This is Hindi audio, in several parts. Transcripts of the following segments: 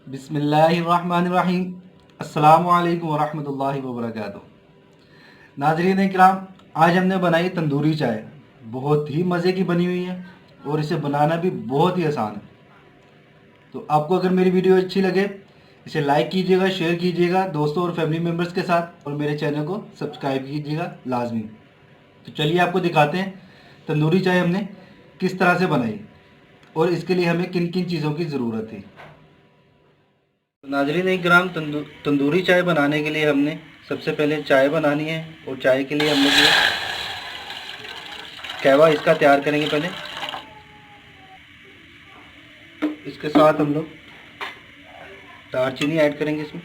बिस्मिल्लाहिर्रहमानिर्रहीम। अस्सलामु अलैकुम वरहमतुल्लाहि वबरकातुहू। नाज़रीन इकराम, आज हमने बनाई तंदूरी चाय। बहुत ही मज़े की बनी हुई है और इसे बनाना भी बहुत ही आसान है। तो आपको अगर मेरी वीडियो अच्छी लगे इसे लाइक कीजिएगा, शेयर कीजिएगा दोस्तों और फैमिली मेम्बर्स के साथ, और मेरे चैनल को सब्सक्राइब कीजिएगा लाजमी। तो चलिए आपको दिखाते हैं तंदूरी चाय हमने किस तरह से बनाई और इसके लिए हमें किन किन चीज़ों की ज़रूरत थी। तो नाजरीन इकराम, तंदूरी चाय बनाने के लिए हमने सबसे पहले चाय बनानी है, और चाय के लिए हम लोग ये कहवा इसका तैयार करेंगे। पहले इसके साथ हम लोग दालचीनी ऐड करेंगे, इसमें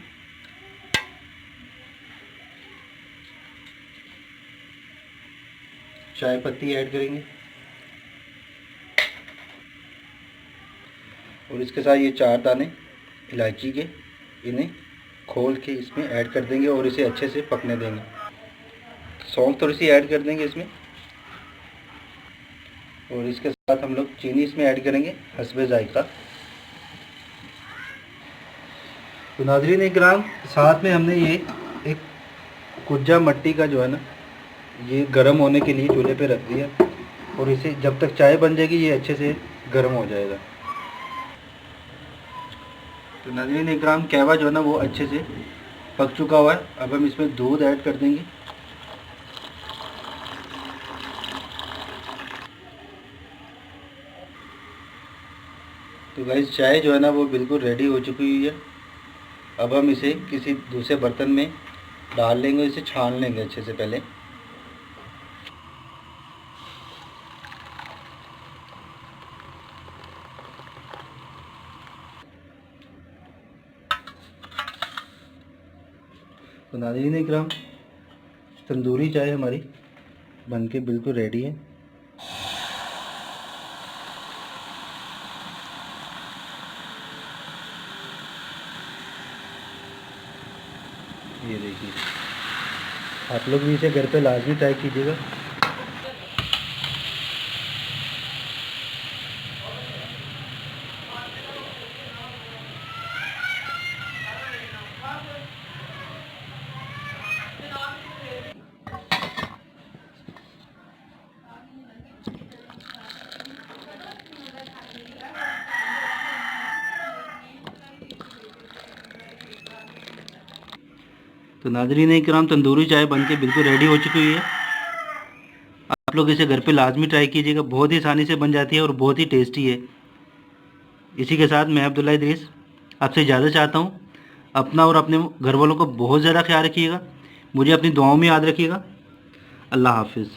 चाय पत्ती ऐड करेंगे, और इसके साथ ये 4 दाने इलायची के, इन्हें खोल के इसमें ऐड कर देंगे और इसे अच्छे से पकने देंगे। सौंफ थोड़ी सी ऐड कर देंगे इसमें, और इसके साथ हम लोग चीनी इसमें ऐड करेंगे हस्बे जायका। तो नाज़रीन इकराम, साथ में हमने ये एक कुज्जा मट्टी का जो है ना, ये गर्म होने के लिए चूल्हे पे रख दिया, और इसे जब तक चाय बन जाएगी ये अच्छे से गर्म हो जाएगा। तो नाज़रीन इकराम, कहवा जो है ना वो अच्छे से पक चुका हुआ है। अब हम इसमें दूध ऐड कर देंगे। तो गाइस, चाय जो है ना वो बिल्कुल रेडी हो चुकी हुई है। अब हम इसे किसी दूसरे बर्तन में डाल लेंगे, इसे छान लेंगे अच्छे से पहले। तो नाज़रीन इकराम, तंदूरी चाय हमारी बनके बिल्कुल रेडी है। ये देखिए, आप लोग भी इसे घर पे लाजमी ट्राई कीजिएगा। तो नाज़रीन इकराम, तंदूरी चाय बनके बिल्कुल रेडी हो चुकी हुई है। आप लोग इसे घर पे लाजमी ट्राई कीजिएगा, बहुत ही आसानी से बन जाती है और बहुत ही टेस्टी है। इसी के साथ मैं अब्दुल्ला इदरीस आपसे इजाज़त चाहता हूँ। अपना और अपने घर वालों को बहुत ज़्यादा ख्याल रखिएगा। मुझे अपनी दुआओं में याद रखिएगा। अल्लाह हाफिज़।